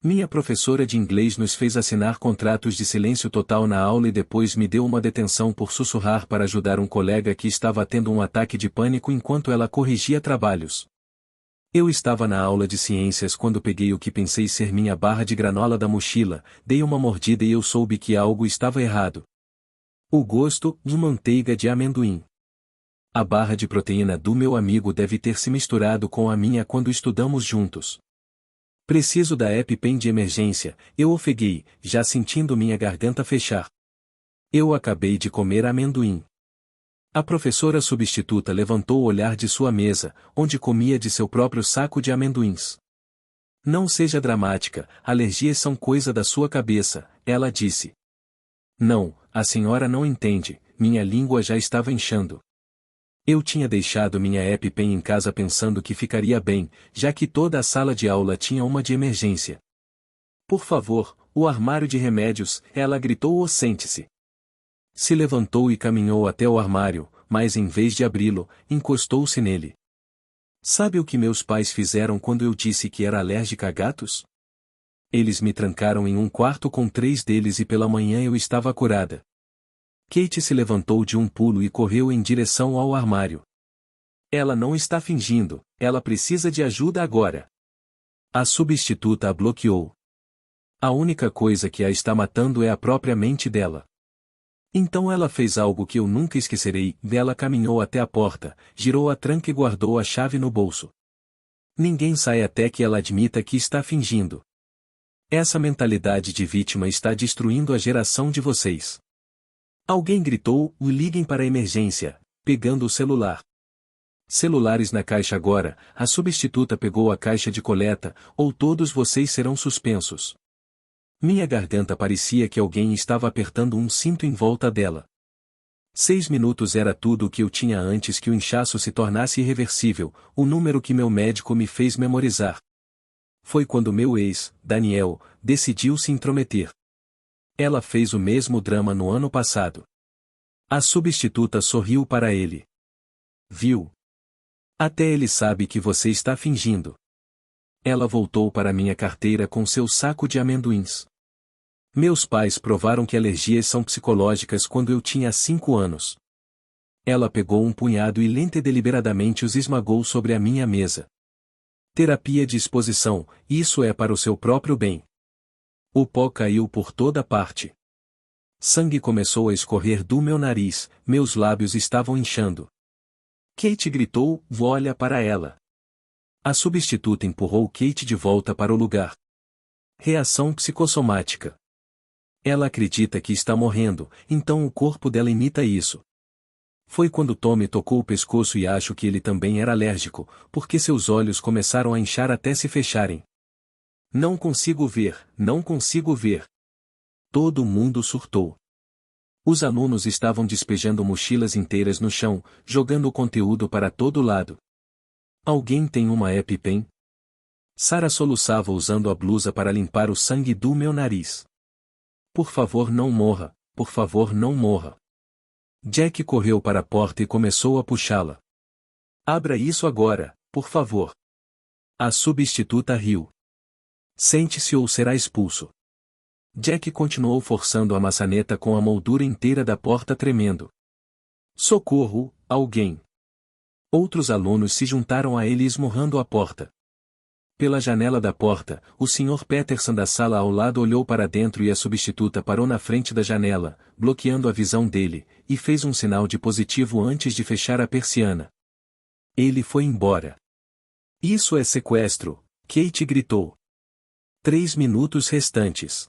Minha professora de inglês nos fez assinar contratos de silêncio total na aula e depois me deu uma detenção por sussurrar para ajudar um colega que estava tendo um ataque de pânico enquanto ela corrigia trabalhos. Eu estava na aula de ciências quando peguei o que pensei ser minha barra de granola da mochila, dei uma mordida e eu soube que algo estava errado. O gosto de manteiga de amendoim. A barra de proteína do meu amigo deve ter se misturado com a minha quando estudamos juntos. Preciso da EpiPen de emergência, eu ofeguei, já sentindo minha garganta fechar. Eu acabei de comer amendoim. A professora substituta levantou o olhar de sua mesa, onde comia de seu próprio saco de amendoins. Não seja dramática, alergias são coisa da sua cabeça, ela disse. Não, a senhora não entende, minha língua já estava inchando. Eu tinha deixado minha EpiPen em casa pensando que ficaria bem, já que toda a sala de aula tinha uma de emergência. Por favor, o armário de remédios, ela gritou ou sente-se. Se levantou e caminhou até o armário, mas em vez de abri-lo, encostou-se nele. Sabe o que meus pais fizeram quando eu disse que era alérgica a gatos? Eles me trancaram em um quarto com 3 deles e pela manhã eu estava curada. Kate se levantou de um pulo e correu em direção ao armário. Ela não está fingindo, ela precisa de ajuda agora. A substituta a bloqueou. A única coisa que a está matando é a própria mente dela. Então ela fez algo que eu nunca esquecerei, ela caminhou até a porta, girou a tranca e guardou a chave no bolso. Ninguém sai até que ela admita que está fingindo. Essa mentalidade de vítima está destruindo a geração de vocês. Alguém gritou, liguem para a emergência, pegando o celular. Celulares na caixa agora, a substituta pegou a caixa de coleta, ou todos vocês serão suspensos. Minha garganta parecia que alguém estava apertando um cinto em volta dela. 6 minutos era tudo o que eu tinha antes que o inchaço se tornasse irreversível, o número que meu médico me fez memorizar. Foi quando meu ex, Daniel, decidiu se intrometer. Ela fez o mesmo drama no ano passado. A substituta sorriu para ele. Viu? Até ele sabe que você está fingindo. Ela voltou para minha carteira com seu saco de amendoins. Meus pais provaram que alergias são psicológicas quando eu tinha 5 anos. Ela pegou um punhado e lenta e deliberadamente os esmagou sobre a minha mesa. Terapia de exposição, isso é para o seu próprio bem. O pó caiu por toda parte. Sangue começou a escorrer do meu nariz, meus lábios estavam inchando. Kate gritou, olha para ela. A substituta empurrou Kate de volta para o lugar. Reação psicossomática. Ela acredita que está morrendo, então o corpo dela imita isso. Foi quando Tommy tocou o pescoço e acho que ele também era alérgico, porque seus olhos começaram a inchar até se fecharem. Não consigo ver, não consigo ver. Todo mundo surtou. Os alunos estavam despejando mochilas inteiras no chão, jogando o conteúdo para todo lado. Alguém tem uma EpiPen? Sarah soluçava usando a blusa para limpar o sangue do meu nariz. Por favor não morra, por favor não morra. Jack correu para a porta e começou a puxá-la. Abra isso agora, por favor. A substituta riu. Sente-se ou será expulso. Jack continuou forçando a maçaneta com a moldura inteira da porta tremendo. Socorro, alguém. Outros alunos se juntaram a ele esmurrando a porta. Pela janela da porta, o Sr. Peterson da sala ao lado olhou para dentro e a substituta parou na frente da janela, bloqueando a visão dele, e fez um sinal de positivo antes de fechar a persiana. Ele foi embora. Isso é sequestro, Kate gritou. 3 minutos restantes.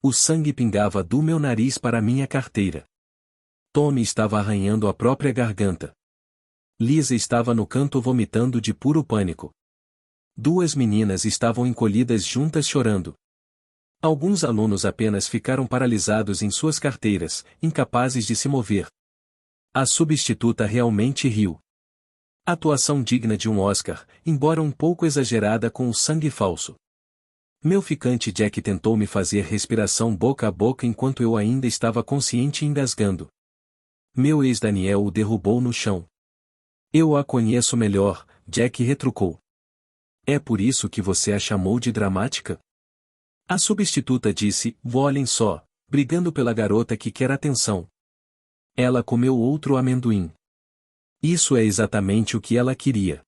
O sangue pingava do meu nariz para minha carteira. Tommy estava arranhando a própria garganta. Lisa estava no canto vomitando de puro pânico. 2 meninas estavam encolhidas juntas chorando. Alguns alunos apenas ficaram paralisados em suas carteiras, incapazes de se mover. A substituta realmente riu. Atuação digna de um Oscar, embora um pouco exagerada com o sangue falso. Meu ficante Jack tentou me fazer respiração boca a boca enquanto eu ainda estava consciente e engasgando. Meu ex-Daniel o derrubou no chão. Eu a conheço melhor, Jack retrucou. É por isso que você a chamou de dramática? A substituta disse: olhem só, brigando pela garota que quer atenção. Ela comeu outro amendoim. Isso é exatamente o que ela queria.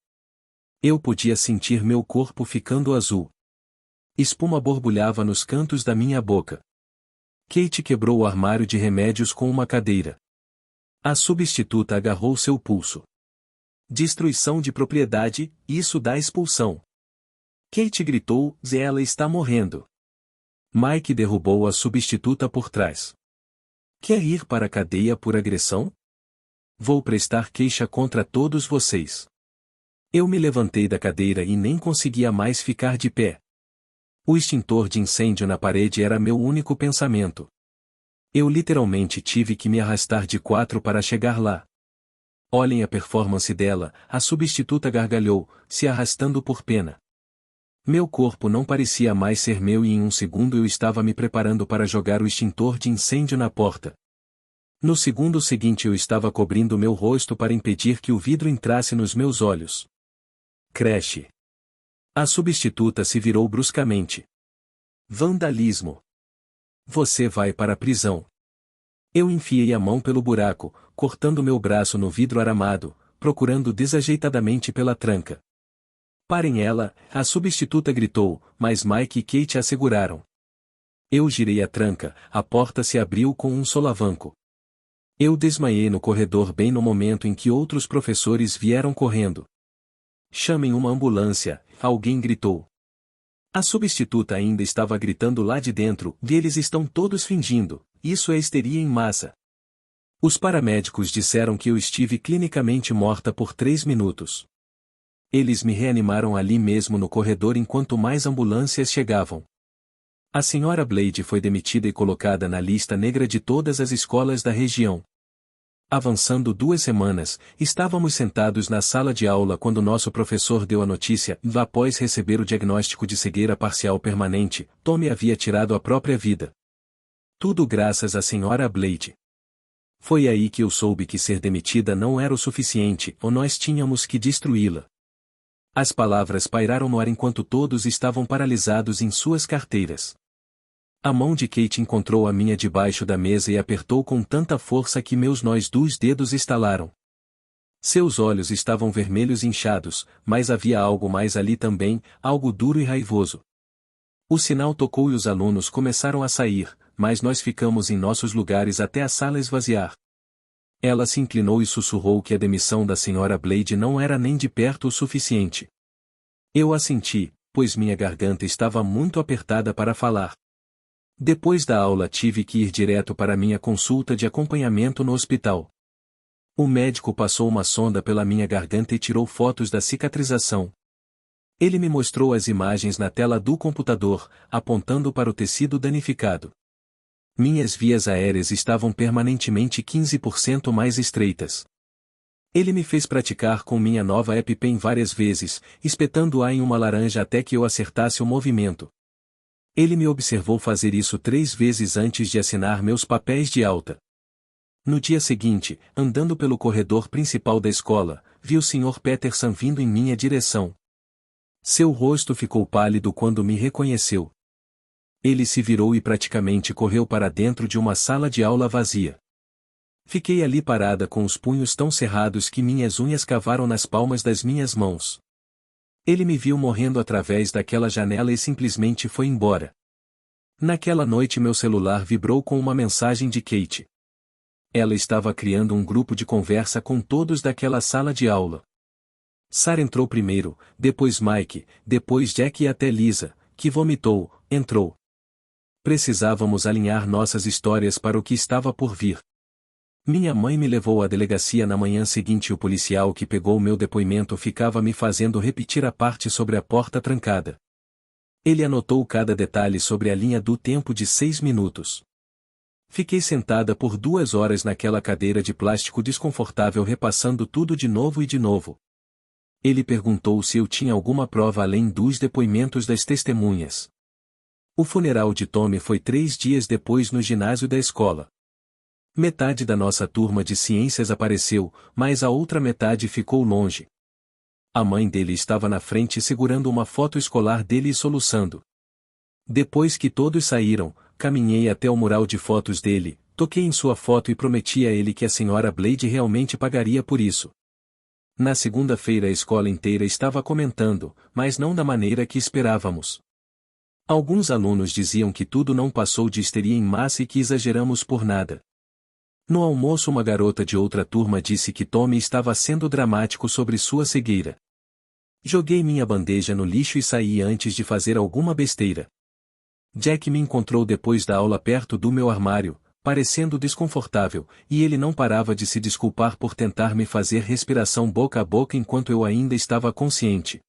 Eu podia sentir meu corpo ficando azul. Espuma borbulhava nos cantos da minha boca. Kate quebrou o armário de remédios com uma cadeira. A substituta agarrou seu pulso. Destruição de propriedade, isso dá expulsão. Kate gritou: ela está morrendo. Mike derrubou a substituta por trás. Quer ir para a cadeia por agressão? Vou prestar queixa contra todos vocês. Eu me levantei da cadeira e nem conseguia mais ficar de pé. O extintor de incêndio na parede era meu único pensamento. Eu literalmente tive que me arrastar de 4 para chegar lá. Olhem a performance dela, a substituta gargalhou, se arrastando por pena. Meu corpo não parecia mais ser meu e em um segundo eu estava me preparando para jogar o extintor de incêndio na porta. No segundo seguinte eu estava cobrindo meu rosto para impedir que o vidro entrasse nos meus olhos. Creche. A substituta se virou bruscamente. Vandalismo. Você vai para a prisão. Eu enfiei a mão pelo buraco, cortando meu braço no vidro aramado, procurando desajeitadamente pela tranca. Parem ela, a substituta gritou, mas Mike e Kate a seguraram. Eu girei a tranca, a porta se abriu com um solavanco. Eu desmaiei no corredor bem no momento em que outros professores vieram correndo. Chamem uma ambulância, alguém gritou. A substituta ainda estava gritando lá de dentro, eles estão todos fingindo, isso é histeria em massa. Os paramédicos disseram que eu estive clinicamente morta por 3 minutos. Eles me reanimaram ali mesmo no corredor enquanto mais ambulâncias chegavam. A senhora Blade foi demitida e colocada na lista negra de todas as escolas da região. Avançando 2 semanas, estávamos sentados na sala de aula quando nosso professor deu a notícia, após receber o diagnóstico de cegueira parcial permanente, Tommy havia tirado a própria vida. Tudo graças à senhora Blade. Foi aí que eu soube que ser demitida não era o suficiente, ou nós tínhamos que destruí-la. As palavras pairaram no ar enquanto todos estavam paralisados em suas carteiras. A mão de Kate encontrou a minha debaixo da mesa e apertou com tanta força que meus nós dos dedos estalaram. Seus olhos estavam vermelhos e inchados, mas havia algo mais ali também, algo duro e raivoso. O sinal tocou e os alunos começaram a sair, mas nós ficamos em nossos lugares até a sala esvaziar. Ela se inclinou e sussurrou que a demissão da senhora Blade não era nem de perto o suficiente. Eu assenti, pois minha garganta estava muito apertada para falar. Depois da aula tive que ir direto para minha consulta de acompanhamento no hospital. O médico passou uma sonda pela minha garganta e tirou fotos da cicatrização. Ele me mostrou as imagens na tela do computador, apontando para o tecido danificado. Minhas vias aéreas estavam permanentemente 15% mais estreitas. Ele me fez praticar com minha nova EpiPen várias vezes, espetando-a em uma laranja até que eu acertasse o movimento. Ele me observou fazer isso 3 vezes antes de assinar meus papéis de alta. No dia seguinte, andando pelo corredor principal da escola, vi o Sr. Peterson vindo em minha direção. Seu rosto ficou pálido quando me reconheceu. Ele se virou e praticamente correu para dentro de uma sala de aula vazia. Fiquei ali parada com os punhos tão cerrados que minhas unhas cavaram nas palmas das minhas mãos. Ele me viu morrendo através daquela janela e simplesmente foi embora. Naquela noite meu celular vibrou com uma mensagem de Kate. Ela estava criando um grupo de conversa com todos daquela sala de aula. Sarah entrou primeiro, depois Mike, depois Jack e até Lisa, que vomitou, entrou. Precisávamos alinhar nossas histórias para o que estava por vir. Minha mãe me levou à delegacia na manhã seguinte e o policial que pegou meu depoimento ficava me fazendo repetir a parte sobre a porta trancada. Ele anotou cada detalhe sobre a linha do tempo de 6 minutos. Fiquei sentada por 2 horas naquela cadeira de plástico desconfortável repassando tudo de novo e de novo. Ele perguntou se eu tinha alguma prova além dos depoimentos das testemunhas. O funeral de Tommy foi 3 dias depois no ginásio da escola. Metade da nossa turma de ciências apareceu, mas a outra metade ficou longe. A mãe dele estava na frente segurando uma foto escolar dele e soluçando. Depois que todos saíram, caminhei até o mural de fotos dele, toquei em sua foto e prometi a ele que a senhora Blade realmente pagaria por isso. Na segunda-feira a escola inteira estava comentando, mas não da maneira que esperávamos. Alguns alunos diziam que tudo não passou de histeria em massa e que exageramos por nada. No almoço uma garota de outra turma disse que Tommy estava sendo dramático sobre sua cegueira. Joguei minha bandeja no lixo e saí antes de fazer alguma besteira. Jack me encontrou depois da aula perto do meu armário, parecendo desconfortável, e ele não parava de se desculpar por tentar me fazer respiração boca a boca enquanto eu ainda estava consciente.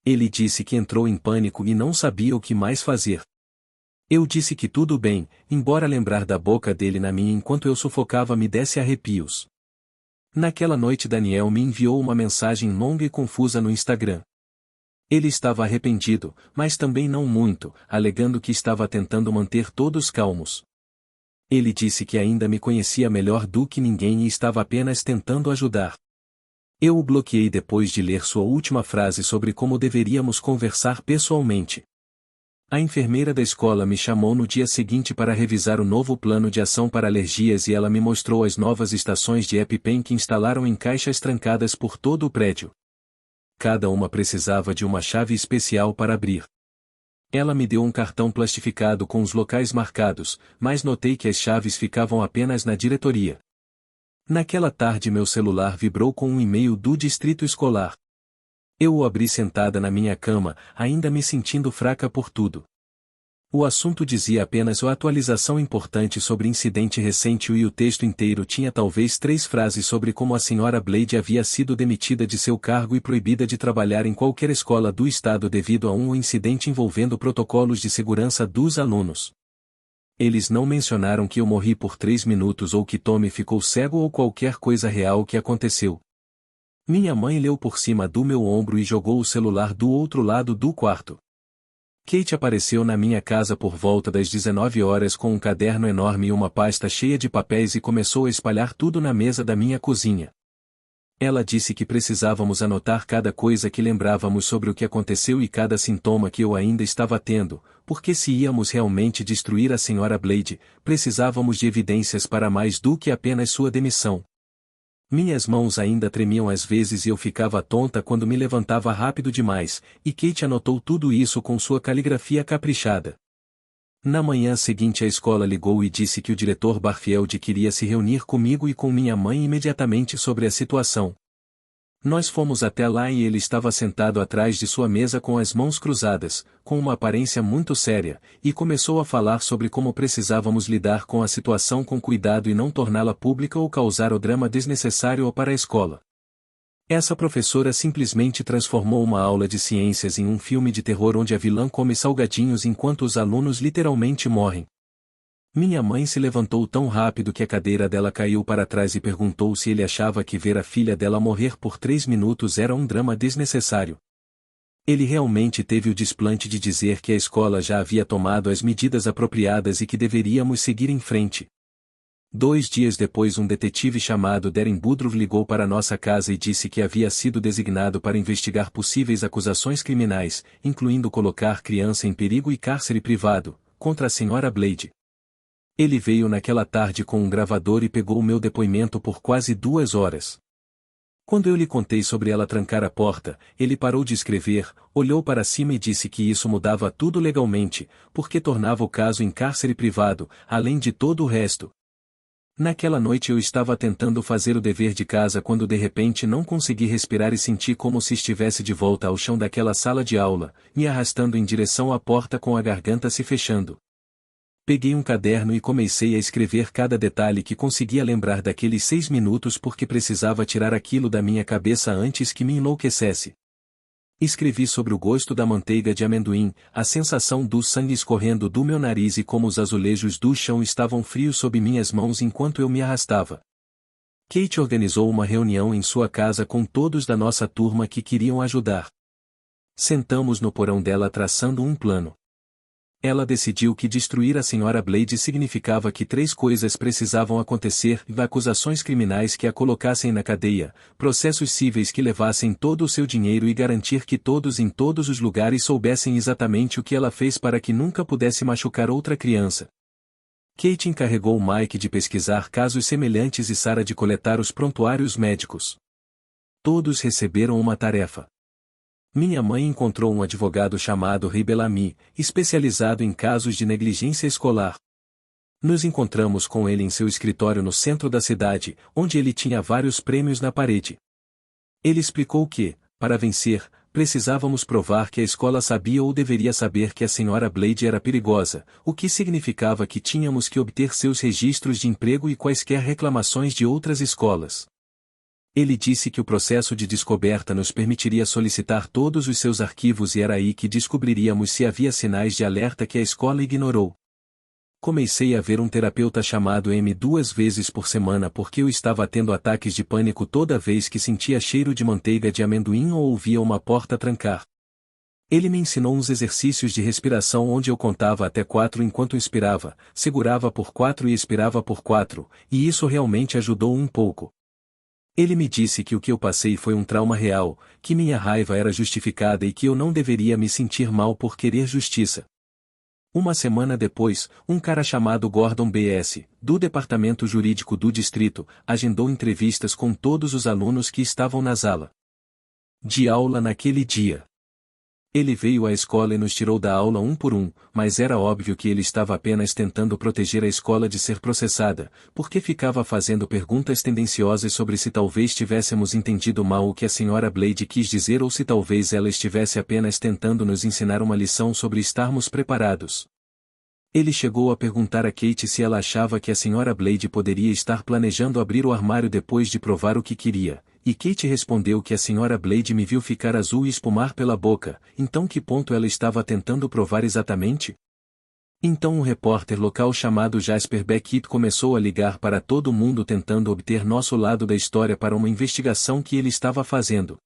Ele disse que entrou em pânico e não sabia o que mais fazer. Eu disse que tudo bem, embora lembrar da boca dele na minha enquanto eu sufocava me desse arrepios. Naquela noite Daniel me enviou uma mensagem longa e confusa no Instagram. Ele estava arrependido, mas também não muito, alegando que estava tentando manter todos calmos. Ele disse que ainda me conhecia melhor do que ninguém e estava apenas tentando ajudar. Eu o bloqueei depois de ler sua última frase sobre como deveríamos conversar pessoalmente. A enfermeira da escola me chamou no dia seguinte para revisar o novo plano de ação para alergias e ela me mostrou as novas estações de EpiPen que instalaram em caixas trancadas por todo o prédio. Cada uma precisava de uma chave especial para abrir. Ela me deu um cartão plastificado com os locais marcados, mas notei que as chaves ficavam apenas na diretoria. Naquela tarde meu celular vibrou com um e-mail do distrito escolar. Eu o abri sentada na minha cama, ainda me sentindo fraca por tudo. O assunto dizia apenas uma atualização importante sobre incidente recente e o texto inteiro tinha talvez 3 frases sobre como a senhora Blade havia sido demitida de seu cargo e proibida de trabalhar em qualquer escola do estado devido a um incidente envolvendo protocolos de segurança dos alunos. Eles não mencionaram que eu morri por 3 minutos ou que Tommy ficou cego ou qualquer coisa real que aconteceu. Minha mãe leu por cima do meu ombro e jogou o celular do outro lado do quarto. Kate apareceu na minha casa por volta das 19 horas com um caderno enorme e uma pasta cheia de papéis e começou a espalhar tudo na mesa da minha cozinha. Ela disse que precisávamos anotar cada coisa que lembrávamos sobre o que aconteceu e cada sintoma que eu ainda estava tendo, porque se íamos realmente destruir a senhora Blade, precisávamos de evidências para mais do que apenas sua demissão. Minhas mãos ainda tremiam às vezes e eu ficava tonta quando me levantava rápido demais, e Kate anotou tudo isso com sua caligrafia caprichada. Na manhã seguinte a escola ligou e disse que o diretor Barfield queria se reunir comigo e com minha mãe imediatamente sobre a situação. Nós fomos até lá e ele estava sentado atrás de sua mesa com as mãos cruzadas, com uma aparência muito séria, e começou a falar sobre como precisávamos lidar com a situação com cuidado e não torná-la pública ou causar o drama desnecessário para a escola. Essa professora simplesmente transformou uma aula de ciências em um filme de terror onde a vilã come salgadinhos enquanto os alunos literalmente morrem. Minha mãe se levantou tão rápido que a cadeira dela caiu para trás e perguntou se ele achava que ver a filha dela morrer por 3 minutos era um drama desnecessário. Ele realmente teve o desplante de dizer que a escola já havia tomado as medidas apropriadas e que deveríamos seguir em frente. 2 dias depois um detetive chamado Darren Woodruff ligou para nossa casa e disse que havia sido designado para investigar possíveis acusações criminais, incluindo colocar criança em perigo e cárcere privado, contra a senhora Blade. Ele veio naquela tarde com um gravador e pegou o meu depoimento por quase 2 horas. Quando eu lhe contei sobre ela trancar a porta, ele parou de escrever, olhou para cima e disse que isso mudava tudo legalmente, porque tornava o caso em cárcere privado, além de todo o resto. Naquela noite eu estava tentando fazer o dever de casa quando de repente não consegui respirar e senti como se estivesse de volta ao chão daquela sala de aula, me arrastando em direção à porta com a garganta se fechando. Peguei um caderno e comecei a escrever cada detalhe que conseguia lembrar daqueles 6 minutos porque precisava tirar aquilo da minha cabeça antes que me enlouquecesse. Escrevi sobre o gosto da manteiga de amendoim, a sensação do sangue escorrendo do meu nariz e como os azulejos do chão estavam frios sob minhas mãos enquanto eu me arrastava. Kate organizou uma reunião em sua casa com todos da nossa turma que queriam ajudar. Sentamos no porão dela traçando um plano. Ela decidiu que destruir a Sra. Blade significava que 3 coisas precisavam acontecer: acusações criminais que a colocassem na cadeia, processos cíveis que levassem todo o seu dinheiro e garantir que todos em todos os lugares soubessem exatamente o que ela fez para que nunca pudesse machucar outra criança. Kate encarregou Mike de pesquisar casos semelhantes e Sarah de coletar os prontuários médicos. Todos receberam uma tarefa. Minha mãe encontrou um advogado chamado Ray Bellamy, especializado em casos de negligência escolar. Nos encontramos com ele em seu escritório no centro da cidade, onde ele tinha vários prêmios na parede. Ele explicou que, para vencer, precisávamos provar que a escola sabia ou deveria saber que a Sra. Blade era perigosa, o que significava que tínhamos que obter seus registros de emprego e quaisquer reclamações de outras escolas. Ele disse que o processo de descoberta nos permitiria solicitar todos os seus arquivos e era aí que descobriríamos se havia sinais de alerta que a escola ignorou. Comecei a ver um terapeuta chamado M 2 vezes por semana porque eu estava tendo ataques de pânico toda vez que sentia cheiro de manteiga de amendoim ou ouvia uma porta trancar. Ele me ensinou uns exercícios de respiração onde eu contava até 4 enquanto inspirava, segurava por 4 e expirava por 4, e isso realmente ajudou um pouco. Ele me disse que o que eu passei foi um trauma real, que minha raiva era justificada e que eu não deveria me sentir mal por querer justiça. Uma semana depois, um cara chamado Gordon B.S., do departamento jurídico do distrito, agendou entrevistas com todos os alunos que estavam na sala de aula naquele dia. Ele veio à escola e nos tirou da aula um por um, mas era óbvio que ele estava apenas tentando proteger a escola de ser processada, porque ficava fazendo perguntas tendenciosas sobre se talvez tivéssemos entendido mal o que a Sra. Blade quis dizer ou se talvez ela estivesse apenas tentando nos ensinar uma lição sobre estarmos preparados. Ele chegou a perguntar a Kate se ela achava que a Sra. Blade poderia estar planejando abrir o armário depois de provar o que queria. E Kate respondeu que a Sra. Blade me viu ficar azul e espumar pela boca, então que ponto ela estava tentando provar exatamente? Então um repórter local chamado Jasper Beckett começou a ligar para todo mundo tentando obter nosso lado da história para uma investigação que ele estava fazendo.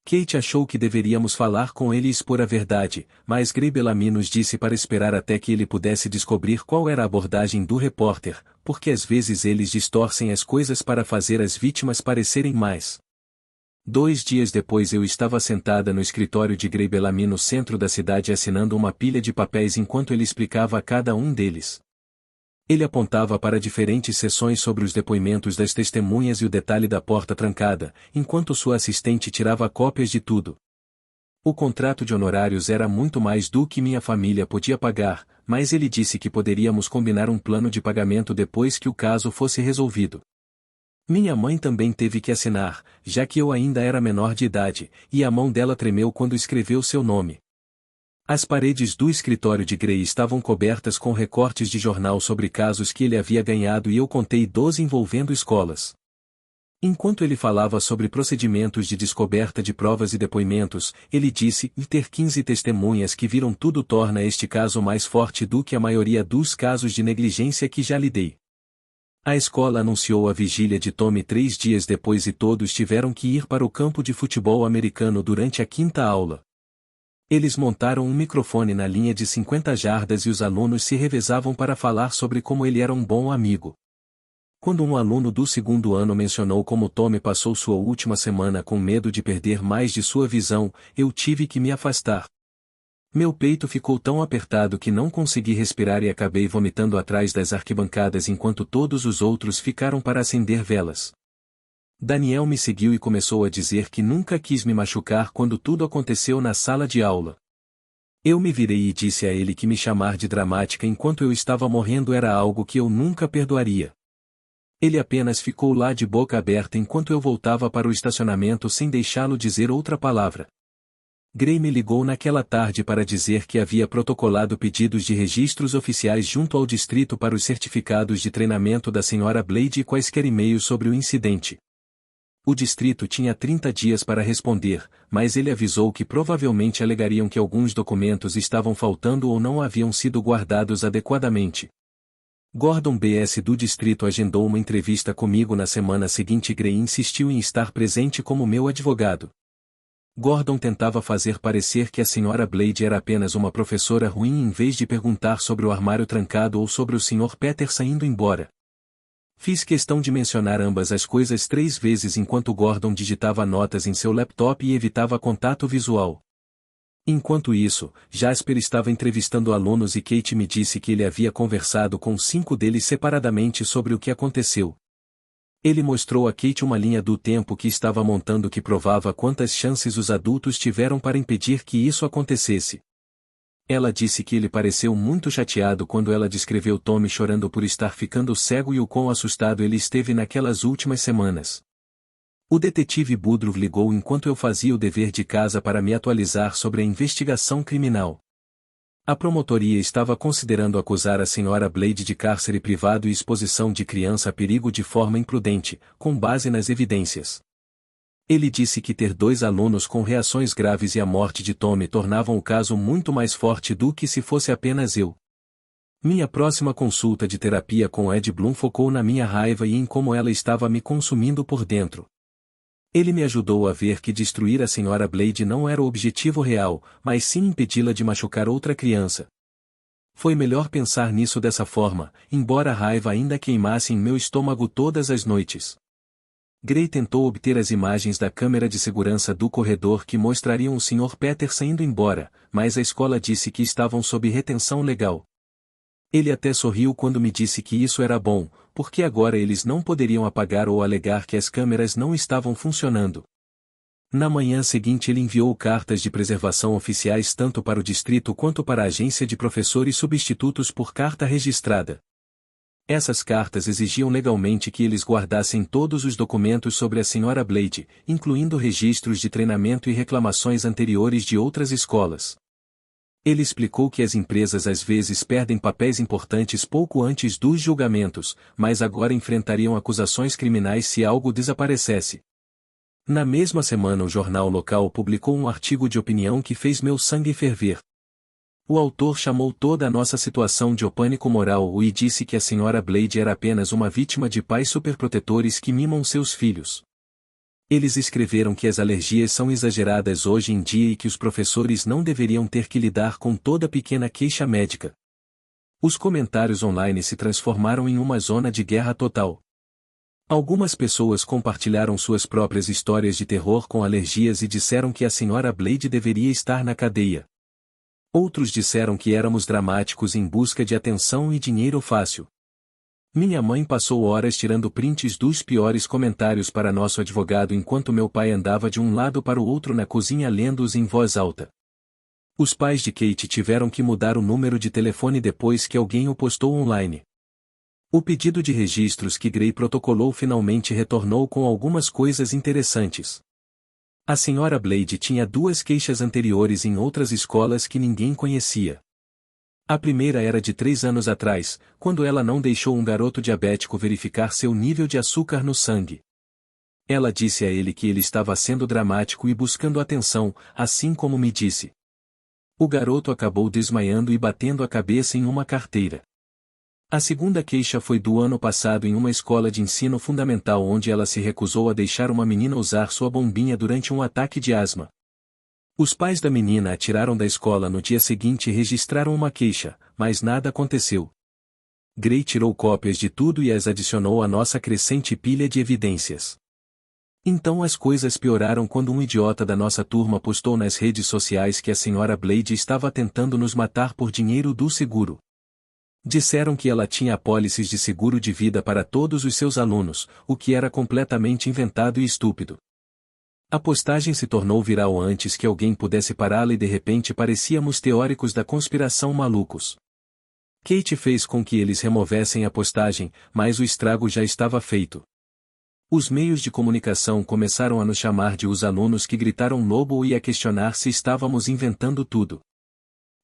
Kate achou que deveríamos falar com ele e expor a verdade, mas Gray Bellamy nos disse para esperar até que ele pudesse descobrir qual era a abordagem do repórter, porque às vezes eles distorcem as coisas para fazer as vítimas parecerem mais. 2 dias depois eu estava sentada no escritório de Gray Bellamy no centro da cidade assinando uma pilha de papéis enquanto ele explicava a cada um deles. Ele apontava para diferentes seções sobre os depoimentos das testemunhas e o detalhe da porta trancada, enquanto sua assistente tirava cópias de tudo. O contrato de honorários era muito mais do que minha família podia pagar, mas ele disse que poderíamos combinar um plano de pagamento depois que o caso fosse resolvido. Minha mãe também teve que assinar, já que eu ainda era menor de idade, e a mão dela tremeu quando escreveu seu nome. As paredes do escritório de Gray estavam cobertas com recortes de jornal sobre casos que ele havia ganhado e eu contei 12 envolvendo escolas. Enquanto ele falava sobre procedimentos de descoberta de provas e depoimentos, ele disse: "E ter 15 testemunhas que viram tudo torna este caso mais forte do que a maioria dos casos de negligência que já lidei." A escola anunciou a vigília de Tommy 3 dias depois e todos tiveram que ir para o campo de futebol americano durante a 5ª aula. Eles montaram um microfone na linha de 50 jardas e os alunos se revezavam para falar sobre como ele era um bom amigo. Quando um aluno do 2º ano mencionou como Tommy passou sua última semana com medo de perder mais de sua visão, eu tive que me afastar. Meu peito ficou tão apertado que não consegui respirar e acabei vomitando atrás das arquibancadas enquanto todos os outros ficaram para acender velas. Daniel me seguiu e começou a dizer que nunca quis me machucar quando tudo aconteceu na sala de aula. Eu me virei e disse a ele que me chamar de dramática enquanto eu estava morrendo era algo que eu nunca perdoaria. Ele apenas ficou lá de boca aberta enquanto eu voltava para o estacionamento sem deixá-lo dizer outra palavra. Gray me ligou naquela tarde para dizer que havia protocolado pedidos de registros oficiais junto ao distrito para os certificados de treinamento da Sra. Blade e quaisquer e-mails sobre o incidente. O distrito tinha 30 dias para responder, mas ele avisou que provavelmente alegariam que alguns documentos estavam faltando ou não haviam sido guardados adequadamente. Gordon B.S. do distrito agendou uma entrevista comigo na semana seguinte e Gray insistiu em estar presente como meu advogado. Gordon tentava fazer parecer que a Sra. Blade era apenas uma professora ruim em vez de perguntar sobre o armário trancado ou sobre o Sr. Peterson indo embora. Fiz questão de mencionar ambas as coisas 3 vezes enquanto Gordon digitava notas em seu laptop e evitava contato visual. Enquanto isso, Jasper estava entrevistando alunos e Kate me disse que ele havia conversado com 5 deles separadamente sobre o que aconteceu. Ele mostrou a Kate uma linha do tempo que estava montando que provava quantas chances os adultos tiveram para impedir que isso acontecesse. Ela disse que ele pareceu muito chateado quando ela descreveu Tommy chorando por estar ficando cego e o quão assustado ele esteve naquelas últimas semanas. O detetive Woodruff ligou enquanto eu fazia o dever de casa para me atualizar sobre a investigação criminal. A promotoria estava considerando acusar a Sra. Blade de cárcere privado e exposição de criança a perigo de forma imprudente, com base nas evidências. Ele disse que ter 2 alunos com reações graves e a morte de Tommy tornavam o caso muito mais forte do que se fosse apenas eu. Minha próxima consulta de terapia com Ed Bloom focou na minha raiva e em como ela estava me consumindo por dentro. Ele me ajudou a ver que destruir a Sra. Blade não era o objetivo real, mas sim impedi-la de machucar outra criança. Foi melhor pensar nisso dessa forma, embora a raiva ainda queimasse em meu estômago todas as noites. Gray tentou obter as imagens da câmera de segurança do corredor que mostrariam o Sr. Peterson indo embora, mas a escola disse que estavam sob retenção legal. Ele até sorriu quando me disse que isso era bom, porque agora eles não poderiam apagar ou alegar que as câmeras não estavam funcionando. Na manhã seguinte ele enviou cartas de preservação oficiais tanto para o distrito quanto para a agência de professores substitutos por carta registrada. Essas cartas exigiam legalmente que eles guardassem todos os documentos sobre a Sra. Blade, incluindo registros de treinamento e reclamações anteriores de outras escolas. Ele explicou que as empresas às vezes perdem papéis importantes pouco antes dos julgamentos, mas agora enfrentariam acusações criminais se algo desaparecesse. Na mesma semana o jornal local publicou um artigo de opinião que fez meu sangue ferver. O autor chamou toda a nossa situação de pânico moral e disse que a Sra. Blade era apenas uma vítima de pais superprotetores que mimam seus filhos. Eles escreveram que as alergias são exageradas hoje em dia e que os professores não deveriam ter que lidar com toda pequena queixa médica. Os comentários online se transformaram em uma zona de guerra total. Algumas pessoas compartilharam suas próprias histórias de terror com alergias e disseram que a Sra. Blade deveria estar na cadeia. Outros disseram que éramos dramáticos em busca de atenção e dinheiro fácil. Minha mãe passou horas tirando prints dos piores comentários para nosso advogado enquanto meu pai andava de um lado para o outro na cozinha lendo-os em voz alta. Os pais de Kate tiveram que mudar o número de telefone depois que alguém o postou online. O pedido de registros que Gray protocolou finalmente retornou com algumas coisas interessantes. A Sra. Blade tinha 2 queixas anteriores em outras escolas que ninguém conhecia. A primeira era de 3 anos atrás, quando ela não deixou um garoto diabético verificar seu nível de açúcar no sangue. Ela disse a ele que ele estava sendo dramático e buscando atenção, assim como me disse. O garoto acabou desmaiando e batendo a cabeça em uma carteira. A segunda queixa foi do ano passado em uma escola de ensino fundamental onde ela se recusou a deixar uma menina usar sua bombinha durante um ataque de asma. Os pais da menina a tiraram da escola no dia seguinte e registraram uma queixa, mas nada aconteceu. Gray tirou cópias de tudo e as adicionou à nossa crescente pilha de evidências. Então as coisas pioraram quando um idiota da nossa turma postou nas redes sociais que a Sra. Blade estava tentando nos matar por dinheiro do seguro. Disseram que ela tinha apólices de seguro de vida para todos os seus alunos, o que era completamente inventado e estúpido. A postagem se tornou viral antes que alguém pudesse pará-la e de repente parecíamos teóricos da conspiração malucos. Kate fez com que eles removessem a postagem, mas o estrago já estava feito. Os meios de comunicação começaram a nos chamar de os alunos que gritaram lobo e a questionar se estávamos inventando tudo.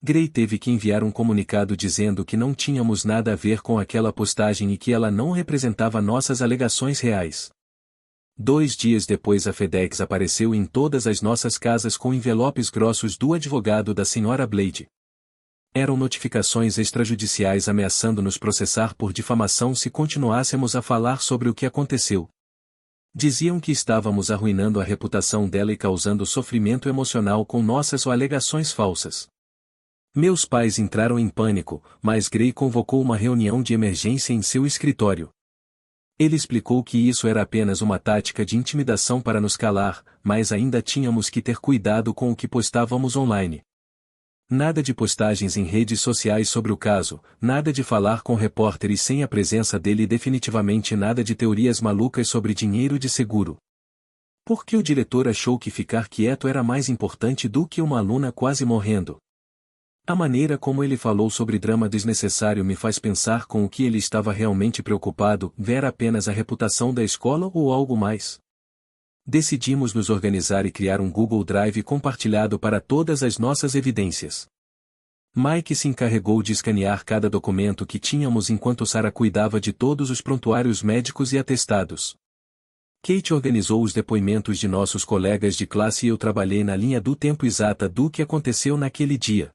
Gray teve que enviar um comunicado dizendo que não tínhamos nada a ver com aquela postagem e que ela não representava nossas alegações reais. 2 dias depois a FedEx apareceu em todas as nossas casas com envelopes grossos do advogado da Sra. Blade. Eram notificações extrajudiciais ameaçando nos processar por difamação se continuássemos a falar sobre o que aconteceu. Diziam que estávamos arruinando a reputação dela e causando sofrimento emocional com nossas alegações falsas. Meus pais entraram em pânico, mas Gray convocou uma reunião de emergência em seu escritório. Ele explicou que isso era apenas uma tática de intimidação para nos calar, mas ainda tínhamos que ter cuidado com o que postávamos online. Nada de postagens em redes sociais sobre o caso, nada de falar com repórteres sem a presença dele e definitivamente nada de teorias malucas sobre dinheiro de seguro. Porque o diretor achou que ficar quieto era mais importante do que uma aluna quase morrendo. A maneira como ele falou sobre drama desnecessário me faz pensar com o que ele estava realmente preocupado, era apenas a reputação da escola ou algo mais. Decidimos nos organizar e criar um Google Drive compartilhado para todas as nossas evidências. Mike se encarregou de escanear cada documento que tínhamos enquanto Sarah cuidava de todos os prontuários médicos e atestados. Kate organizou os depoimentos de nossos colegas de classe e eu trabalhei na linha do tempo exata do que aconteceu naquele dia.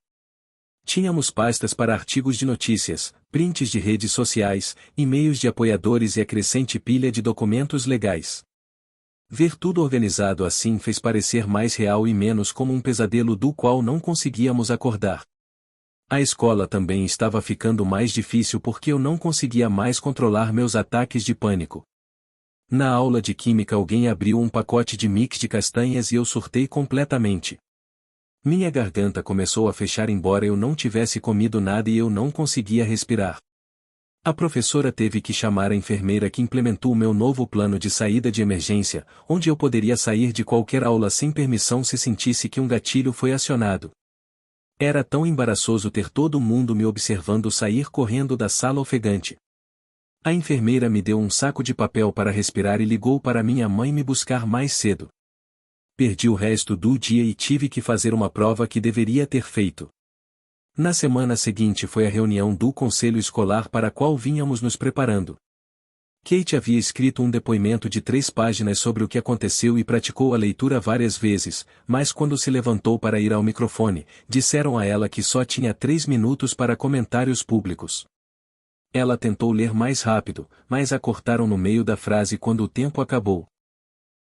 Tínhamos pastas para artigos de notícias, prints de redes sociais, e-mails de apoiadores e a crescente pilha de documentos legais. Ver tudo organizado assim fez parecer mais real e menos como um pesadelo do qual não conseguíamos acordar. A escola também estava ficando mais difícil porque eu não conseguia mais controlar meus ataques de pânico. Na aula de química alguém abriu um pacote de mix de castanhas e eu surtei completamente. Minha garganta começou a fechar embora eu não tivesse comido nada e eu não conseguia respirar. A professora teve que chamar a enfermeira que implementou meu novo plano de saída de emergência, onde eu poderia sair de qualquer aula sem permissão se sentisse que um gatilho foi acionado. Era tão embaraçoso ter todo mundo me observando sair correndo da sala ofegante. A enfermeira me deu um saco de papel para respirar e ligou para minha mãe me buscar mais cedo. Perdi o resto do dia e tive que fazer uma prova que deveria ter feito. Na semana seguinte foi a reunião do conselho escolar para a qual vínhamos nos preparando. Kate havia escrito um depoimento de 3 páginas sobre o que aconteceu e praticou a leitura várias vezes, mas quando se levantou para ir ao microfone, disseram a ela que só tinha 3 minutos para comentários públicos. Ela tentou ler mais rápido, mas a cortaram no meio da frase quando o tempo acabou.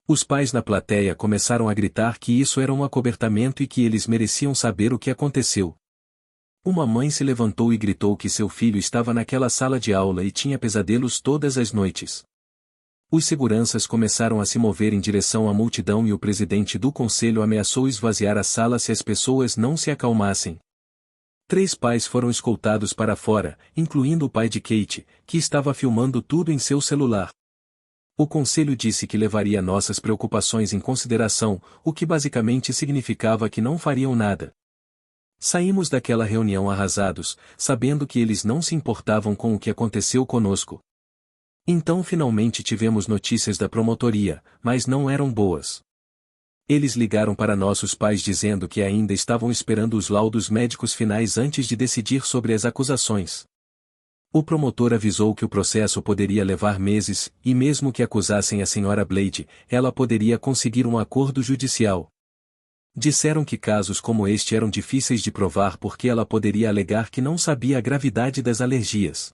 Os pais na plateia começaram a gritar que isso era um acobertamento e que eles mereciam saber o que aconteceu. Uma mãe se levantou e gritou que seu filho estava naquela sala de aula e tinha pesadelos todas as noites. Os seguranças começaram a se mover em direção à multidão e o presidente do conselho ameaçou esvaziar a sala se as pessoas não se acalmassem. 3 pais foram escoltados para fora, incluindo o pai de Kate, que estava filmando tudo em seu celular. O conselho disse que levaria nossas preocupações em consideração, o que basicamente significava que não fariam nada. Saímos daquela reunião arrasados, sabendo que eles não se importavam com o que aconteceu conosco. Então finalmente tivemos notícias da promotoria, mas não eram boas. Eles ligaram para nossos pais dizendo que ainda estavam esperando os laudos médicos finais antes de decidir sobre as acusações. O promotor avisou que o processo poderia levar meses, e mesmo que acusassem a Sra. Blade, ela poderia conseguir um acordo judicial. Disseram que casos como este eram difíceis de provar porque ela poderia alegar que não sabia a gravidade das alergias.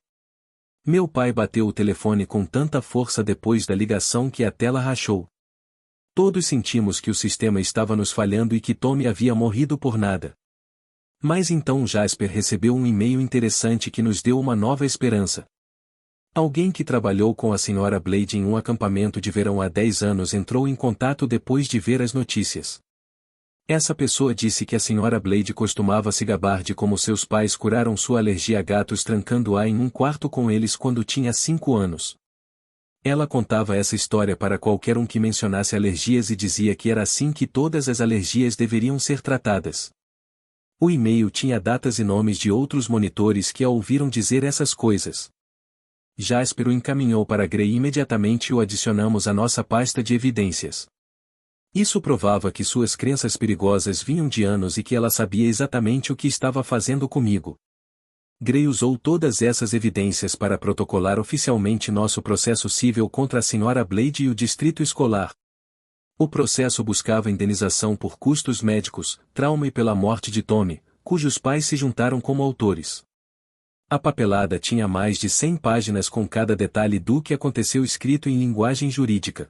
Meu pai bateu o telefone com tanta força depois da ligação que a tela rachou. Todos sentimos que o sistema estava nos falhando e que Tommy havia morrido por nada. Mas então Jasper recebeu um e-mail interessante que nos deu uma nova esperança. Alguém que trabalhou com a Sra. Blade em um acampamento de verão há 10 anos entrou em contato depois de ver as notícias. Essa pessoa disse que a Sra. Blade costumava se gabar de como seus pais curaram sua alergia a gatos trancando-a em um quarto com eles quando tinha 5 anos. Ela contava essa história para qualquer um que mencionasse alergias e dizia que era assim que todas as alergias deveriam ser tratadas. O e-mail tinha datas e nomes de outros monitores que a ouviram dizer essas coisas. Jasper o encaminhou para Gray e imediatamente o adicionamos à nossa pasta de evidências. Isso provava que suas crenças perigosas vinham de anos e que ela sabia exatamente o que estava fazendo comigo. Gray usou todas essas evidências para protocolar oficialmente nosso processo civil contra a Sra. Blade e o distrito escolar. O processo buscava indenização por custos médicos, trauma e pela morte de Tommy, cujos pais se juntaram como autores. A papelada tinha mais de 100 páginas com cada detalhe do que aconteceu escrito em linguagem jurídica.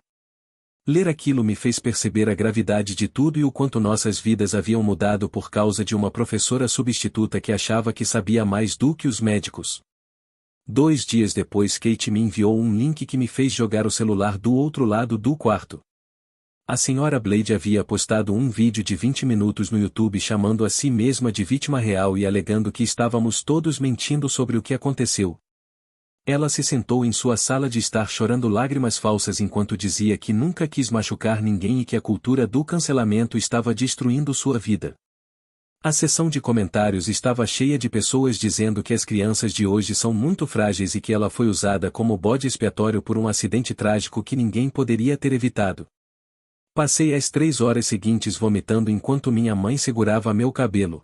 Ler aquilo me fez perceber a gravidade de tudo e o quanto nossas vidas haviam mudado por causa de uma professora substituta que achava que sabia mais do que os médicos. 2 dias depois, Kate me enviou um link que me fez jogar o celular do outro lado do quarto. A Sra. Blade havia postado um vídeo de 20 minutos no YouTube chamando a si mesma de vítima real e alegando que estávamos todos mentindo sobre o que aconteceu. Ela se sentou em sua sala de estar chorando lágrimas falsas enquanto dizia que nunca quis machucar ninguém e que a cultura do cancelamento estava destruindo sua vida. A seção de comentários estava cheia de pessoas dizendo que as crianças de hoje são muito frágeis e que ela foi usada como bode expiatório por um acidente trágico que ninguém poderia ter evitado. Passei as 3 horas seguintes vomitando enquanto minha mãe segurava meu cabelo.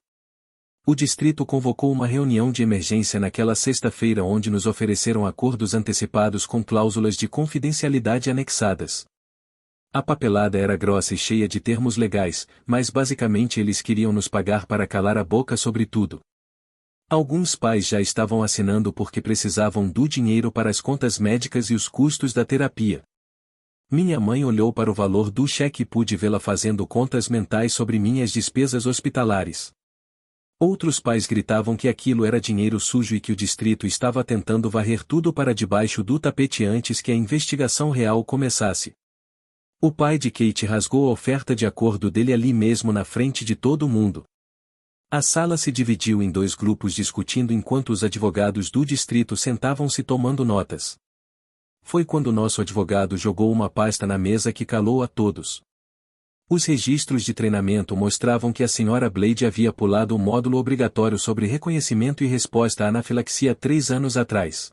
O distrito convocou uma reunião de emergência naquela sexta-feira onde nos ofereceram acordos antecipados com cláusulas de confidencialidade anexadas. A papelada era grossa e cheia de termos legais, mas basicamente eles queriam nos pagar para calar a boca sobre tudo. Alguns pais já estavam assinando porque precisavam do dinheiro para as contas médicas e os custos da terapia. Minha mãe olhou para o valor do cheque e pude vê-la fazendo contas mentais sobre minhas despesas hospitalares. Outros pais gritavam que aquilo era dinheiro sujo e que o distrito estava tentando varrer tudo para debaixo do tapete antes que a investigação real começasse. O pai de Kate rasgou a oferta de acordo dele ali mesmo na frente de todo mundo. A sala se dividiu em 2 grupos discutindo enquanto os advogados do distrito sentavam-se tomando notas. Foi quando nosso advogado jogou uma pasta na mesa que calou a todos. Os registros de treinamento mostravam que a Sra. Blade havia pulado o módulo obrigatório sobre reconhecimento e resposta à anafilaxia 3 anos atrás.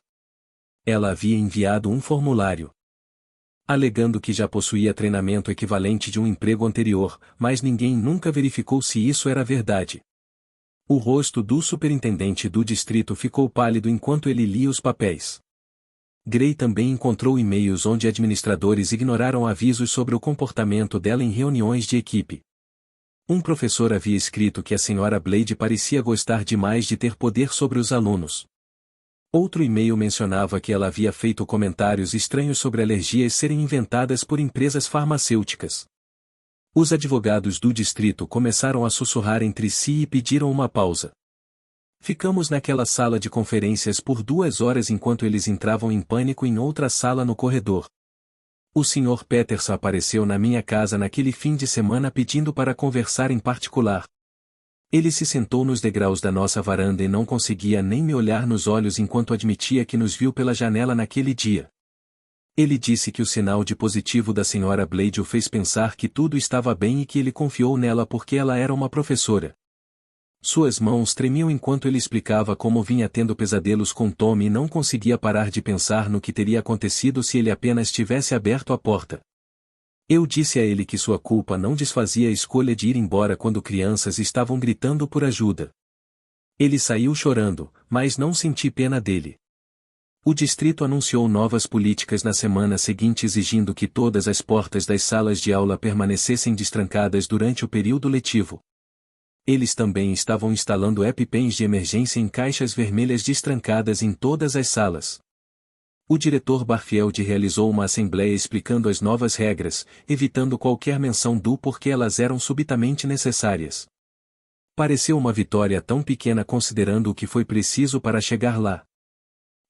Ela havia enviado um formulário alegando que já possuía treinamento equivalente de um emprego anterior, mas ninguém nunca verificou se isso era verdade. O rosto do superintendente do distrito ficou pálido enquanto ele lia os papéis. Gray também encontrou e-mails onde administradores ignoraram avisos sobre o comportamento dela em reuniões de equipe. Um professor havia escrito que a Sra. Blade parecia gostar demais de ter poder sobre os alunos. Outro e-mail mencionava que ela havia feito comentários estranhos sobre alergias serem inventadas por empresas farmacêuticas. Os advogados do distrito começaram a sussurrar entre si e pediram uma pausa. Ficamos naquela sala de conferências por 2 horas enquanto eles entravam em pânico em outra sala no corredor. O Sr. Peterson apareceu na minha casa naquele fim de semana pedindo para conversar em particular. Ele se sentou nos degraus da nossa varanda e não conseguia nem me olhar nos olhos enquanto admitia que nos viu pela janela naquele dia. Ele disse que o sinal de positivo da Sra. Blade o fez pensar que tudo estava bem e que ele confiou nela porque ela era uma professora. Suas mãos tremiam enquanto ele explicava como vinha tendo pesadelos com Tommy e não conseguia parar de pensar no que teria acontecido se ele apenas tivesse aberto a porta. Eu disse a ele que sua culpa não desfazia a escolha de ir embora quando crianças estavam gritando por ajuda. Ele saiu chorando, mas não senti pena dele. O distrito anunciou novas políticas na semana seguinte exigindo que todas as portas das salas de aula permanecessem destrancadas durante o período letivo. Eles também estavam instalando EpiPens de emergência em caixas vermelhas destrancadas em todas as salas. O diretor Barfield realizou uma assembleia explicando as novas regras, evitando qualquer menção do porquê elas eram subitamente necessárias. Pareceu uma vitória tão pequena considerando o que foi preciso para chegar lá.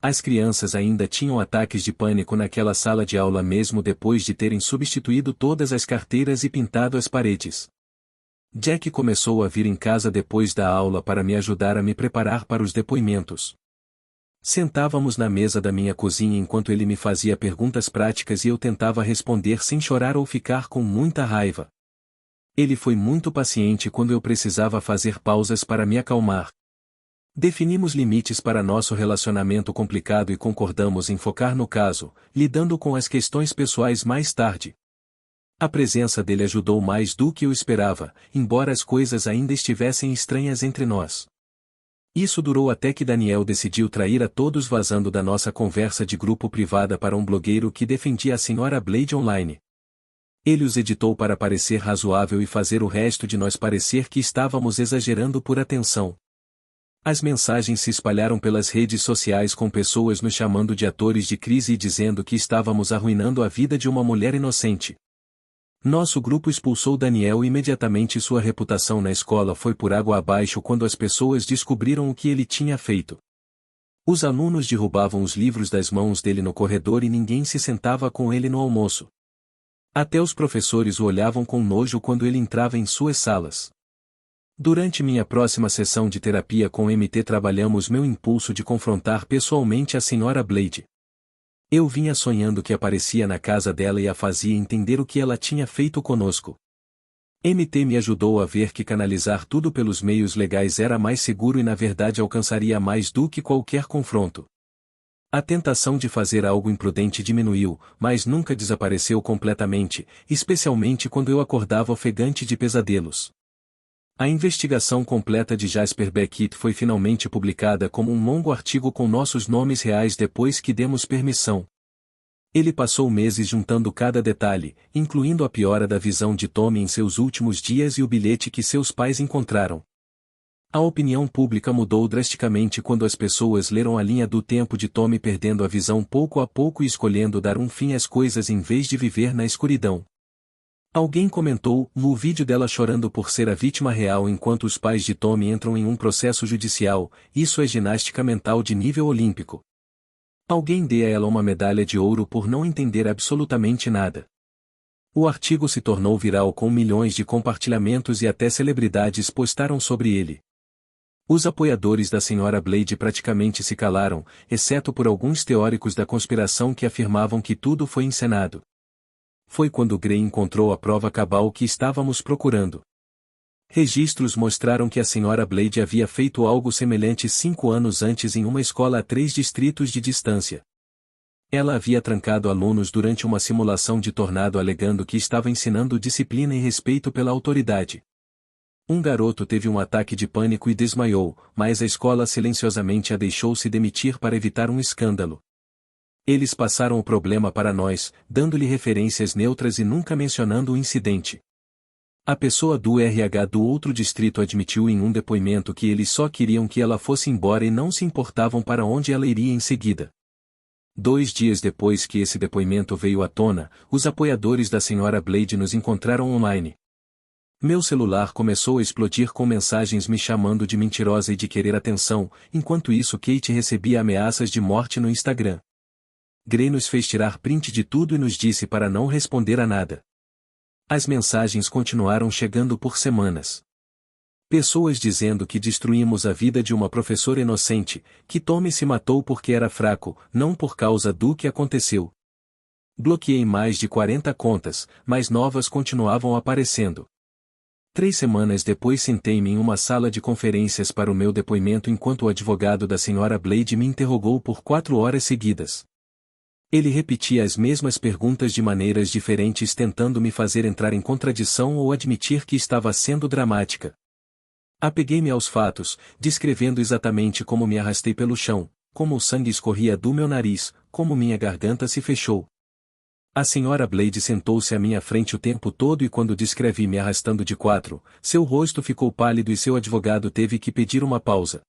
As crianças ainda tinham ataques de pânico naquela sala de aula mesmo depois de terem substituído todas as carteiras e pintado as paredes. Jack começou a vir em casa depois da aula para me ajudar a me preparar para os depoimentos. Sentávamos na mesa da minha cozinha enquanto ele me fazia perguntas práticas e eu tentava responder sem chorar ou ficar com muita raiva. Ele foi muito paciente quando eu precisava fazer pausas para me acalmar. Definimos limites para nosso relacionamento complicado e concordamos em focar no caso, lidando com as questões pessoais mais tarde. A presença dele ajudou mais do que eu esperava, embora as coisas ainda estivessem estranhas entre nós. Isso durou até que Daniel decidiu trair a todos vazando da nossa conversa de grupo privada para um blogueiro que defendia a Sra. Blade online. Ele os editou para parecer razoável e fazer o resto de nós parecer que estávamos exagerando por atenção. As mensagens se espalharam pelas redes sociais com pessoas nos chamando de atores de crise e dizendo que estávamos arruinando a vida de uma mulher inocente. Nosso grupo expulsou Daniel imediatamente e sua reputação na escola foi por água abaixo quando as pessoas descobriram o que ele tinha feito. Os alunos derrubavam os livros das mãos dele no corredor e ninguém se sentava com ele no almoço. Até os professores o olhavam com nojo quando ele entrava em suas salas. Durante minha próxima sessão de terapia com MT trabalhamos meu impulso de confrontar pessoalmente a Sra. Blade. Eu vinha sonhando que aparecia na casa dela e a fazia entender o que ela tinha feito conosco. MT me ajudou a ver que canalizar tudo pelos meios legais era mais seguro e na verdade alcançaria mais do que qualquer confronto. A tentação de fazer algo imprudente diminuiu, mas nunca desapareceu completamente, especialmente quando eu acordava ofegante de pesadelos. A investigação completa de Jasper Beckett foi finalmente publicada como um longo artigo com nossos nomes reais depois que demos permissão. Ele passou meses juntando cada detalhe, incluindo a piora da visão de Tommy em seus últimos dias e o bilhete que seus pais encontraram. A opinião pública mudou drasticamente quando as pessoas leram a linha do tempo de Tommy perdendo a visão pouco a pouco e escolhendo dar um fim às coisas em vez de viver na escuridão. Alguém comentou no vídeo dela chorando por ser a vítima real enquanto os pais de Tommy entram em um processo judicial, isso é ginástica mental de nível olímpico. Alguém dê a ela uma medalha de ouro por não entender absolutamente nada. O artigo se tornou viral com milhões de compartilhamentos e até celebridades postaram sobre ele. Os apoiadores da Sra. Blade praticamente se calaram, exceto por alguns teóricos da conspiração que afirmavam que tudo foi encenado. Foi quando Gray encontrou a prova cabal que estávamos procurando. Registros mostraram que a Sra. Blade havia feito algo semelhante 5 anos antes em uma escola a 3 distritos de distância. Ela havia trancado alunos durante uma simulação de tornado alegando que estava ensinando disciplina e respeito pela autoridade. Um garoto teve um ataque de pânico e desmaiou, mas a escola silenciosamente a deixou se demitir para evitar um escândalo. Eles passaram o problema para nós, dando-lhe referências neutras e nunca mencionando o incidente. A pessoa do RH do outro distrito admitiu em um depoimento que eles só queriam que ela fosse embora e não se importavam para onde ela iria em seguida. 2 dias depois que esse depoimento veio à tona, os apoiadores da Sra. Blade nos encontraram online. Meu celular começou a explodir com mensagens me chamando de mentirosa e de querer atenção, enquanto isso Kate recebia ameaças de morte no Instagram. Gray nos fez tirar print de tudo e nos disse para não responder a nada. As mensagens continuaram chegando por semanas. Pessoas dizendo que destruímos a vida de uma professora inocente, que Tommy se matou porque era fraco, não por causa do que aconteceu. Bloqueei mais de 40 contas, mas novas continuavam aparecendo. 3 semanas depois sentei-me em uma sala de conferências para o meu depoimento enquanto o advogado da Sra. Blade me interrogou por 4 horas seguidas. Ele repetia as mesmas perguntas de maneiras diferentes tentando me fazer entrar em contradição ou admitir que estava sendo dramática. Apeguei-me aos fatos, descrevendo exatamente como me arrastei pelo chão, como o sangue escorria do meu nariz, como minha garganta se fechou. A Sra. Blade sentou-se à minha frente o tempo todo e quando descrevi me arrastando de 4, seu rosto ficou pálido e seu advogado teve que pedir uma pausa.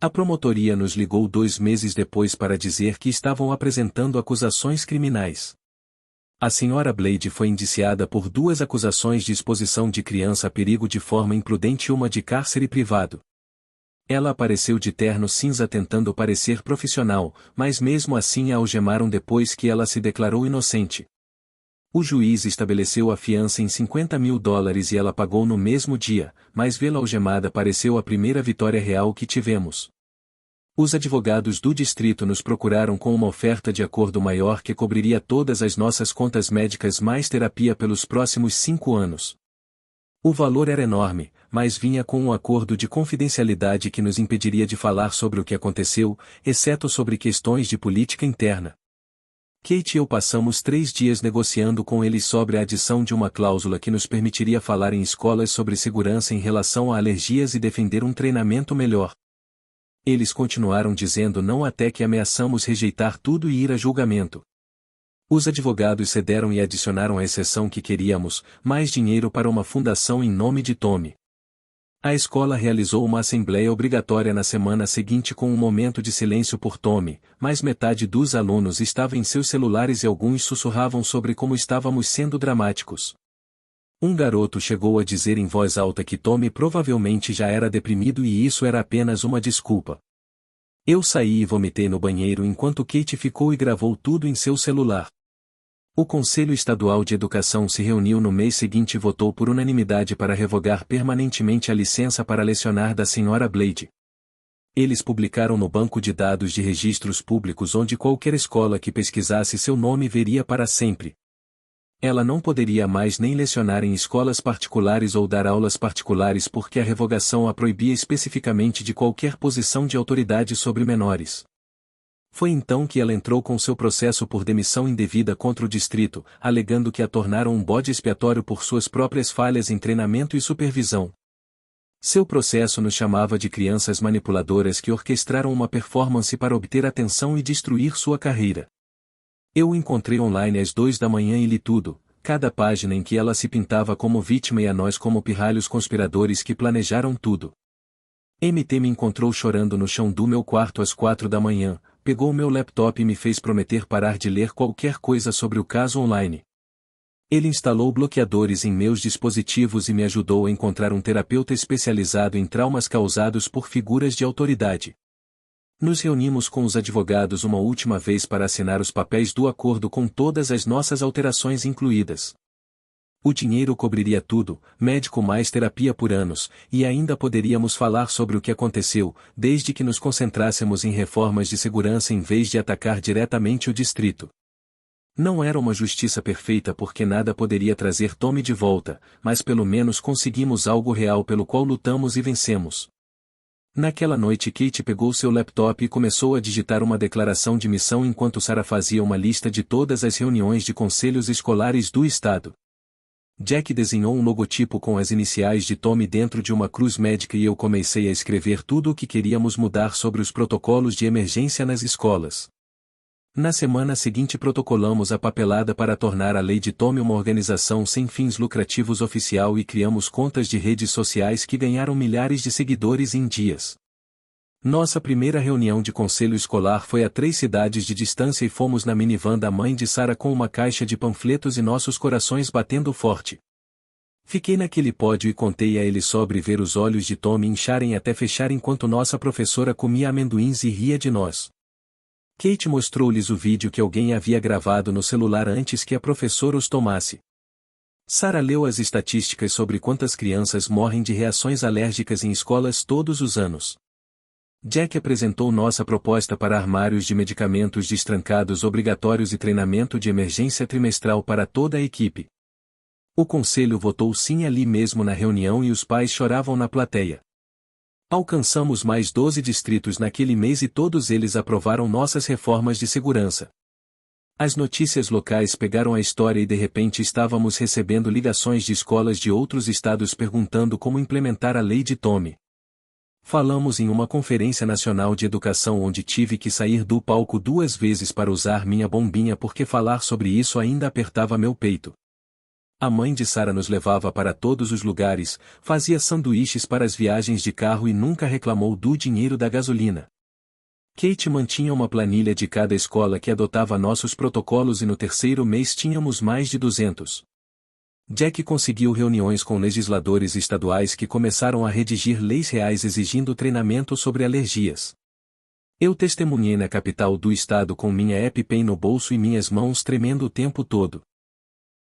A promotoria nos ligou 2 meses depois para dizer que estavam apresentando acusações criminais. A Sra. Blade foi indiciada por 2 acusações de exposição de criança a perigo de forma imprudente e uma de cárcere privado. Ela apareceu de terno cinza tentando parecer profissional, mas mesmo assim a algemaram depois que ela se declarou inocente. O juiz estabeleceu a fiança em $50.000 e ela pagou no mesmo dia, mas vê-la algemada pareceu a primeira vitória real que tivemos. Os advogados do distrito nos procuraram com uma oferta de acordo maior que cobriria todas as nossas contas médicas mais terapia pelos próximos 5 anos. O valor era enorme, mas vinha com um acordo de confidencialidade que nos impediria de falar sobre o que aconteceu, exceto sobre questões de política interna. Kate e eu passamos 3 dias negociando com eles sobre a adição de uma cláusula que nos permitiria falar em escolas sobre segurança em relação a alergias e defender um treinamento melhor. Eles continuaram dizendo não até que ameaçamos rejeitar tudo e ir a julgamento. Os advogados cederam e adicionaram a exceção que queríamos, mais dinheiro para uma fundação em nome de Tommy. A escola realizou uma assembleia obrigatória na semana seguinte com um momento de silêncio por Tommy, mas metade dos alunos estava em seus celulares e alguns sussurravam sobre como estávamos sendo dramáticos. Um garoto chegou a dizer em voz alta que Tommy provavelmente já era deprimido e isso era apenas uma desculpa. Eu saí e vomitei no banheiro enquanto Kate ficou e gravou tudo em seu celular. O Conselho Estadual de Educação se reuniu no mês seguinte e votou por unanimidade para revogar permanentemente a licença para lecionar da Sra. Blade. Eles publicaram no banco de dados de registros públicos onde qualquer escola que pesquisasse seu nome veria para sempre. Ela não poderia mais nem lecionar em escolas particulares ou dar aulas particulares porque a revogação a proibia especificamente de qualquer posição de autoridade sobre menores. Foi então que ela entrou com seu processo por demissão indevida contra o distrito, alegando que a tornaram um bode expiatório por suas próprias falhas em treinamento e supervisão. Seu processo nos chamava de crianças manipuladoras que orquestraram uma performance para obter atenção e destruir sua carreira. Eu o encontrei online às 2 da manhã e li tudo, cada página em que ela se pintava como vítima e a nós como pirralhos conspiradores que planejaram tudo. MT me encontrou chorando no chão do meu quarto às 4 da manhã, pegou meu laptop e me fez prometer parar de ler qualquer coisa sobre o caso online. Ele instalou bloqueadores em meus dispositivos e me ajudou a encontrar um terapeuta especializado em traumas causados por figuras de autoridade. Nos reunimos com os advogados uma última vez para assinar os papéis do acordo com todas as nossas alterações incluídas. O dinheiro cobriria tudo, médico mais terapia por anos, e ainda poderíamos falar sobre o que aconteceu, desde que nos concentrássemos em reformas de segurança em vez de atacar diretamente o distrito. Não era uma justiça perfeita porque nada poderia trazer Tommy de volta, mas pelo menos conseguimos algo real pelo qual lutamos e vencemos. Naquela noite Kate pegou seu laptop e começou a digitar uma declaração de missão enquanto Sarah fazia uma lista de todas as reuniões de conselhos escolares do estado. Jack desenhou um logotipo com as iniciais de Tommy dentro de uma cruz médica e eu comecei a escrever tudo o que queríamos mudar sobre os protocolos de emergência nas escolas. Na semana seguinte protocolamos a papelada para tornar a lei de Tommy uma organização sem fins lucrativos oficial e criamos contas de redes sociais que ganharam milhares de seguidores em dias. Nossa primeira reunião de conselho escolar foi a 3 cidades de distância e fomos na minivan da mãe de Sarah com uma caixa de panfletos e nossos corações batendo forte. Fiquei naquele pódio e contei a ele sobre ver os olhos de Tommy incharem até fechar enquanto nossa professora comia amendoins e ria de nós. Kate mostrou-lhes o vídeo que alguém havia gravado no celular antes que a professora os tomasse. Sarah leu as estatísticas sobre quantas crianças morrem de reações alérgicas em escolas todos os anos. Jack apresentou nossa proposta para armários de medicamentos destrancados obrigatórios e treinamento de emergência trimestral para toda a equipe. O conselho votou sim ali mesmo na reunião e os pais choravam na plateia. Alcançamos mais 12 distritos naquele mês e todos eles aprovaram nossas reformas de segurança. As notícias locais pegaram a história e de repente estávamos recebendo ligações de escolas de outros estados perguntando como implementar a lei de Tommy. Falamos em uma conferência nacional de educação onde tive que sair do palco 2 vezes para usar minha bombinha porque falar sobre isso ainda apertava meu peito. A mãe de Sarah nos levava para todos os lugares, fazia sanduíches para as viagens de carro e nunca reclamou do dinheiro da gasolina. Kate mantinha uma planilha de cada escola que adotava nossos protocolos e no 3º mês tínhamos mais de 200. Jack conseguiu reuniões com legisladores estaduais que começaram a redigir leis reais exigindo treinamento sobre alergias. Eu testemunhei na capital do estado com minha EpiPen no bolso e minhas mãos tremendo o tempo todo.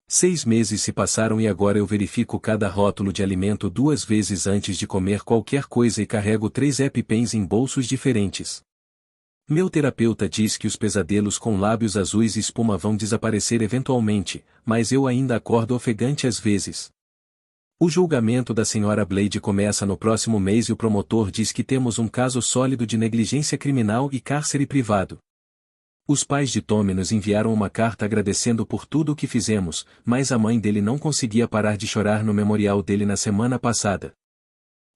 6 meses se passaram e agora eu verifico cada rótulo de alimento 2 vezes antes de comer qualquer coisa e carrego 3 EpiPens em bolsos diferentes. Meu terapeuta diz que os pesadelos com lábios azuis e espuma vão desaparecer eventualmente, mas eu ainda acordo ofegante às vezes. O julgamento da Sra. Blade começa no próximo mês e o promotor diz que temos um caso sólido de negligência criminal e cárcere privado. Os pais de Tommy nos enviaram uma carta agradecendo por tudo o que fizemos, mas a mãe dele não conseguia parar de chorar no memorial dele na semana passada.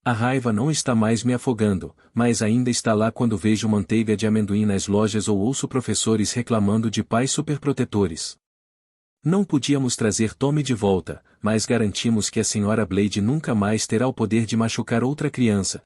A raiva não está mais me afogando, mas ainda está lá quando vejo manteiga de amendoim nas lojas ou ouço professores reclamando de pais superprotetores. Não podíamos trazer Tommy de volta, mas garantimos que a Sra. Blade nunca mais terá o poder de machucar outra criança.